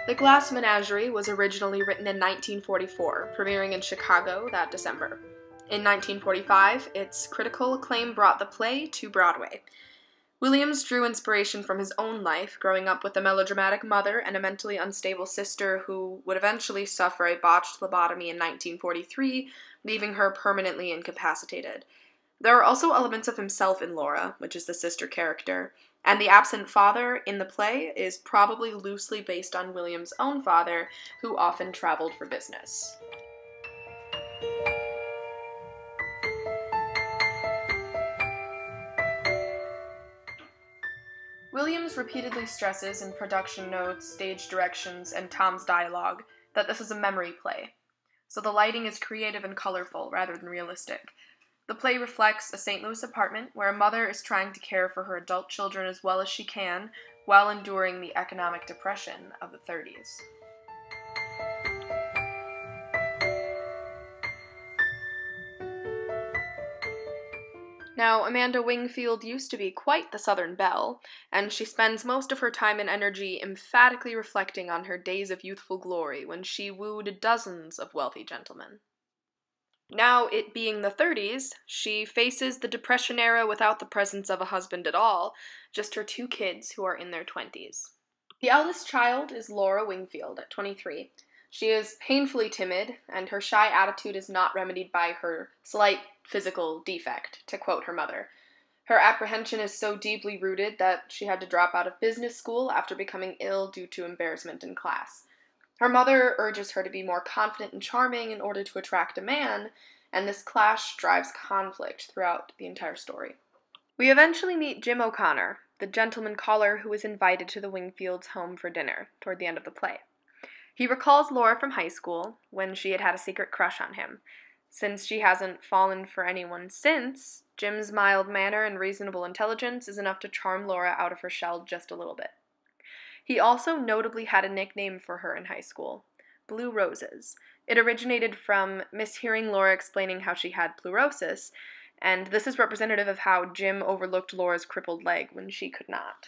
The Glass Menagerie was originally written in 1944, premiering in Chicago that December. In 1945, its critical acclaim brought the play to Broadway. Williams drew inspiration from his own life, growing up with a melodramatic mother and a mentally unstable sister who would eventually suffer a botched lobotomy in 1943, leaving her permanently incapacitated. There are also elements of himself in Laura, which is the sister character, and the absent father in the play is probably loosely based on Williams' own father, who often traveled for business. Williams repeatedly stresses in production notes, stage directions, and Tom's dialogue that this is a memory play, so the lighting is creative and colorful rather than realistic. The play reflects a St. Louis apartment where a mother is trying to care for her adult children as well as she can while enduring the economic depression of the 30s. Now, Amanda Wingfield used to be quite the Southern belle, and she spends most of her time and energy emphatically reflecting on her days of youthful glory when she wooed dozens of wealthy gentlemen. Now, it being the 30s, she faces the Depression era without the presence of a husband at all, just her 2 kids who are in their 20s. The eldest child is Laura Wingfield at 23. She is painfully timid, and her shy attitude is not remedied by her slight physical defect, to quote her mother. Her apprehension is so deeply rooted that she had to drop out of business school after becoming ill due to embarrassment in class. Her mother urges her to be more confident and charming in order to attract a man, and this clash drives conflict throughout the entire story. We eventually meet Jim O'Connor, the gentleman caller who is invited to the Wingfields' home for dinner toward the end of the play. He recalls Laura from high school, when she had a secret crush on him. Since she hasn't fallen for anyone since, Jim's mild manner and reasonable intelligence is enough to charm Laura out of her shell just a little bit. He also notably had a nickname for her in high school, Blue Roses. It originated from mishearing Laura explaining how she had pleurosis, and this is representative of how Jim overlooked Laura's crippled leg when she could not.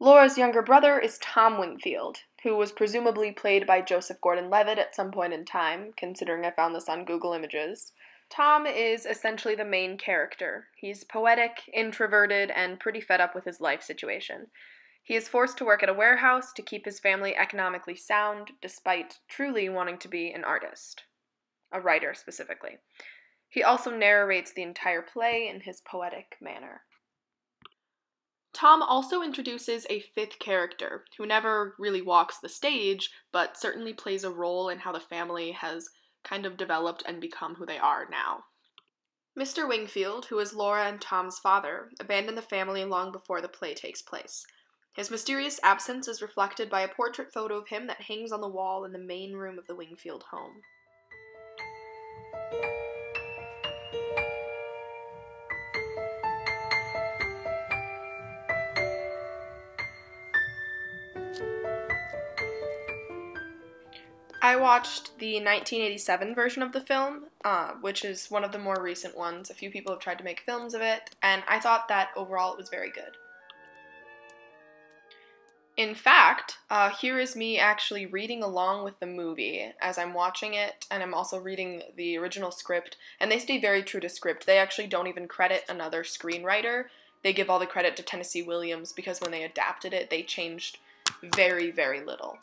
Laura's younger brother is Tom Wingfield, who was presumably played by Joseph Gordon-Levitt at some point in time, considering I found this on Google Images. Tom is essentially the main character. He's poetic, introverted, and pretty fed up with his life situation. He is forced to work at a warehouse to keep his family economically sound, despite truly wanting to be an artist. A writer, specifically. He also narrates the entire play in his poetic manner. Tom also introduces a 5th character, who never really walks the stage, but certainly plays a role in how the family has kind of developed and become who they are now. Mr. Wingfield, who is Laura and Tom's father, abandoned the family long before the play takes place. His mysterious absence is reflected by a portrait photo of him that hangs on the wall in the main room of the Wingfield home. I watched the 1987 version of the film, which is one of the more recent ones. A few people have tried to make films of it, and I thought that overall it was very good. In fact, here is me actually reading along with the movie as I'm watching it, and I'm also reading the original script, and they stay very true to script. They actually don't even credit another screenwriter. They give all the credit to Tennessee Williams because when they adapted it, they changed very, very little.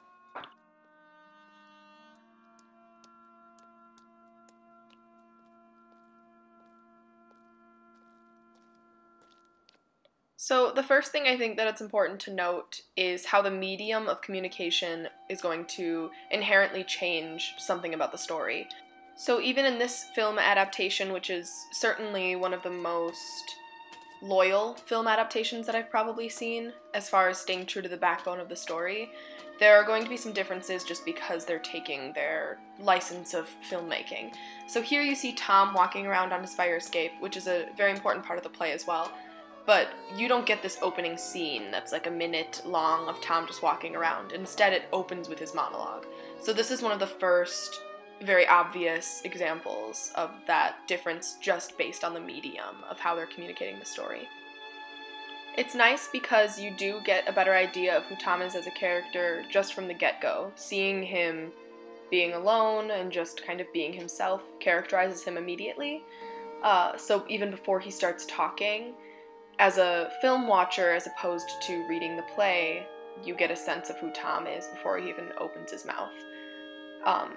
So the first thing I think that it's important to note is how the medium of communication is going to inherently change something about the story. So even in this film adaptation, which is certainly one of the most loyal film adaptations that I've probably seen, as far as staying true to the backbone of the story, there are going to be some differences just because they're taking their license of filmmaking. So here you see Tom walking around on his fire escape, which is a very important part of the play as well. But you don't get this opening scene that's like a minute long of Tom just walking around. Instead, it opens with his monologue. So this is one of the first very obvious examples of that difference just based on the medium of how they're communicating the story. It's nice because you do get a better idea of who Tom is as a character just from the get-go. Seeing him being alone and just kind of being himself characterizes him immediately. So even before he starts talking, as a film watcher as opposed to reading the play, you get a sense of who Tom is before he even opens his mouth.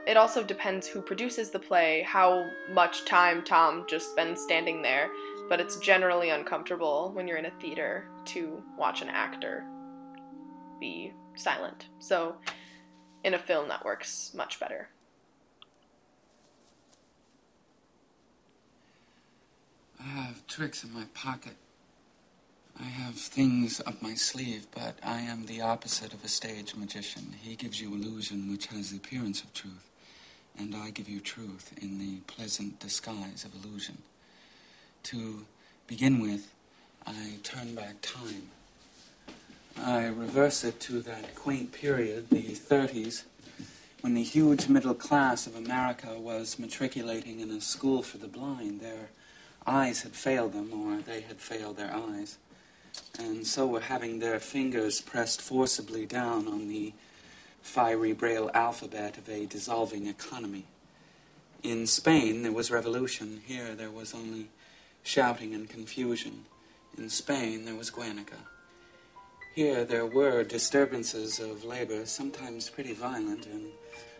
It also depends who produces the play, how much time Tom just spends standing there, but it's generally uncomfortable when you're in a theater to watch an actor be silent. So in a film that works much better. I have tricks in my pocket. I have things up my sleeve, but I am the opposite of a stage magician. He gives you illusion which has the appearance of truth, and I give you truth in the pleasant disguise of illusion. To begin with, I turn back time. I reverse it to that quaint period, the 30s, when the huge middle class of America was matriculating in a school for the blind. Their eyes had failed them, or they had failed their eyes, and so were having their fingers pressed forcibly down on the fiery braille alphabet of a dissolving economy. In Spain, there was revolution. Here, there was only shouting and confusion. In Spain, there was Guernica. Here, there were disturbances of labor, sometimes pretty violent, in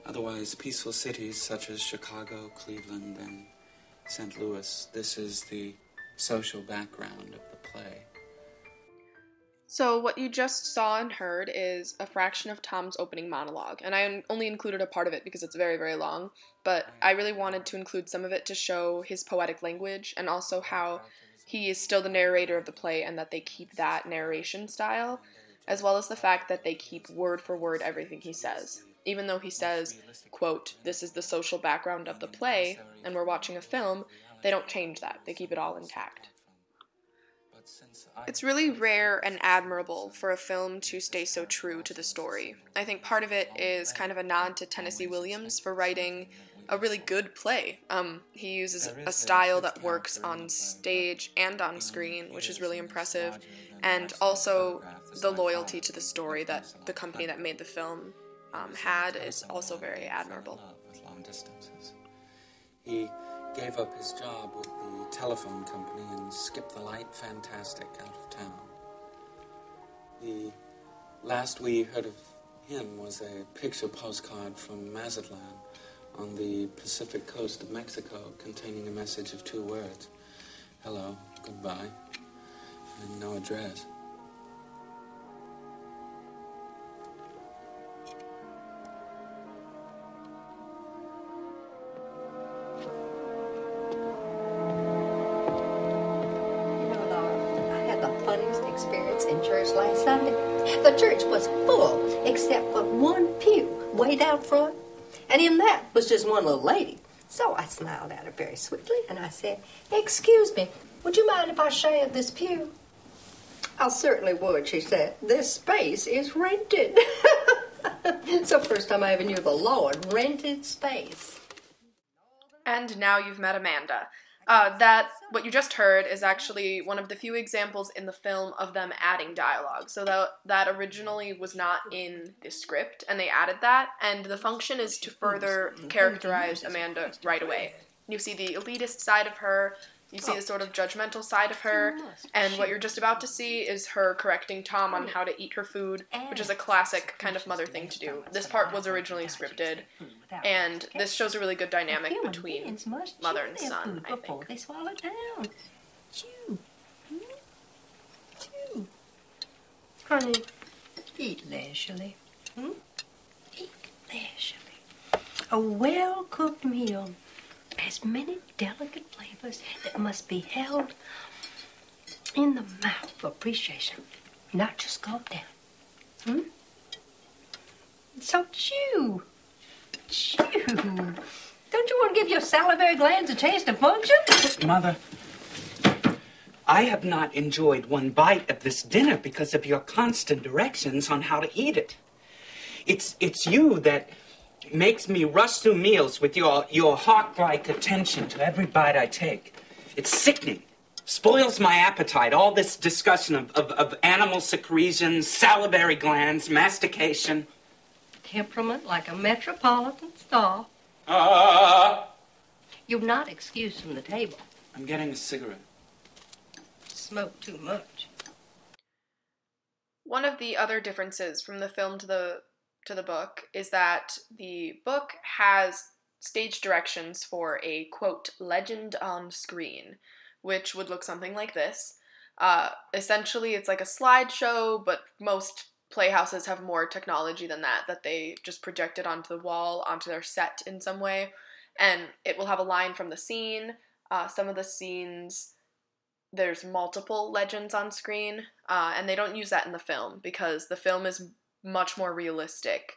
otherwise peaceful cities such as Chicago, Cleveland, and St. Louis. This is the social background of the play. So what you just saw and heard is a fraction of Tom's opening monologue, and I only included a part of it because it's very, very long, but I really wanted to include some of it to show his poetic language and also how he is still the narrator of the play and that they keep that narration style, as well as the fact that they keep word for word everything he says. Even though he says, quote, "This is the social background of the play," and we're watching a film, they don't change that. They keep it all intact. It's really rare and admirable for a film to stay so true to the story. I think part of it is kind of a nod to Tennessee Williams for writing a really good play. He uses a style that works on stage and on screen, which is really impressive, and also the loyalty to the story that the company that made the film had is also very admirable. With long distances. He gave up his job with the telephone company and skipped the light fantastic out of town. The last we heard of him was a picture postcard from Mazatlan on the Pacific coast of Mexico containing a message of 2 words: hello, goodbye, and no address. Experience in church last Sunday. The church was full except for one pew way down front, and in that was just one little lady. So I smiled at her very sweetly and I said, "Excuse me, would you mind if I shared this pew?" "I certainly would," she said. "This space is rented." So first time I ever knew the Lord rented space. And now you've met Amanda. What you just heard is actually one of the few examples in the film of them adding dialogue. So that originally was not in the script, and they added that, and the function is to further characterize Amanda right away. You see the elitist side of her, you see the sort of judgmental side of her, and what you're just about to see is her correcting Tom on how to eat her food, which is a classic kind of mother thing to do. This part was originally scripted, and this shows a really good dynamic between mother and son, I think. They swallow it down. Chew. Chew. Honey, eat leisurely. Eat leisurely. A well-cooked meal has many delicate flavors that must be held in the mouth for appreciation, not just gulp down. So chew. Chew. Don't you want to give your salivary glands a chance to function? Mother, I have not enjoyed one bite of this dinner because of your constant directions on how to eat it. It's you that makes me rush through meals with your hawk-like attention to every bite I take. It's sickening. Spoils my appetite. All this discussion of animal secretions, salivary glands, mastication. Temperament like a metropolitan star. You're not excused from the table. I'm getting a cigarette. Smoke too much. One of the other differences from the film to the book is that the book has stage directions for a, quote, legend on screen, which would look something like this. Essentially, it's like a slideshow, but most playhouses have more technology than that they just project it onto the wall, onto their set in some way, and it will have a line from the scene. Some of the scenes, there's multiple legends on screen, and they don't use that in the film because the film is much more realistic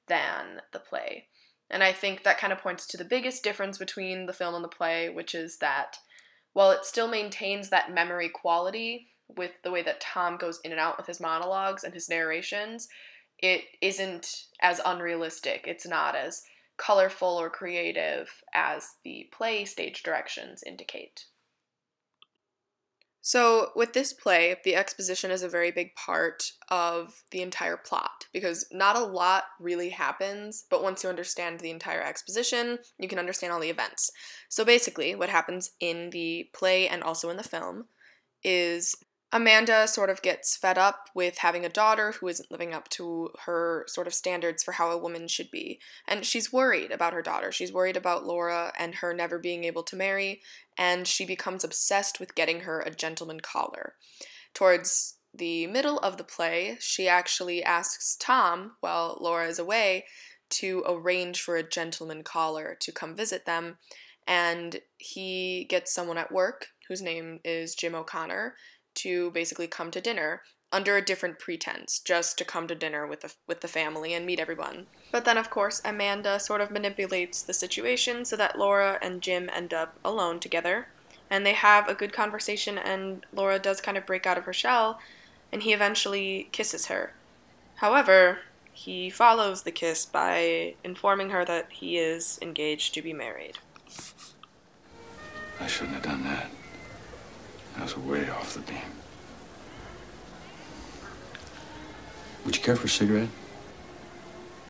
than the play. And I think that kind of points to the biggest difference between the film and the play, which is that while it still maintains that memory quality with the way that Tom goes in and out with his monologues and his narrations, it isn't as unrealistic. It's not as colorful or creative as the play stage directions indicate. So with this play, the exposition is a very big part of the entire plot, because not a lot really happens, but once you understand the entire exposition, you can understand all the events. So basically, what happens in the play and also in the film is Amanda sort of gets fed up with having a daughter who isn't living up to her sort of standards for how a woman should be. And she's worried about her daughter. She's worried about Laura and her never being able to marry, and she becomes obsessed with getting her a gentleman collar. Towards the middle of the play, she actually asks Tom, while Laura is away, to arrange for a gentleman caller to come visit them, and he gets someone at work, whose name is Jim O'Connor, to basically come to dinner under a different pretense, just to come to dinner with the family and meet everyone. But then, of course, Amanda sort of manipulates the situation so that Laura and Jim end up alone together, and they have a good conversation, and Laura does kind of break out of her shell, and he eventually kisses her. However, he follows the kiss by informing her that he is engaged to be married. I shouldn't have done that. I was way off the beam. Would you care for a cigarette?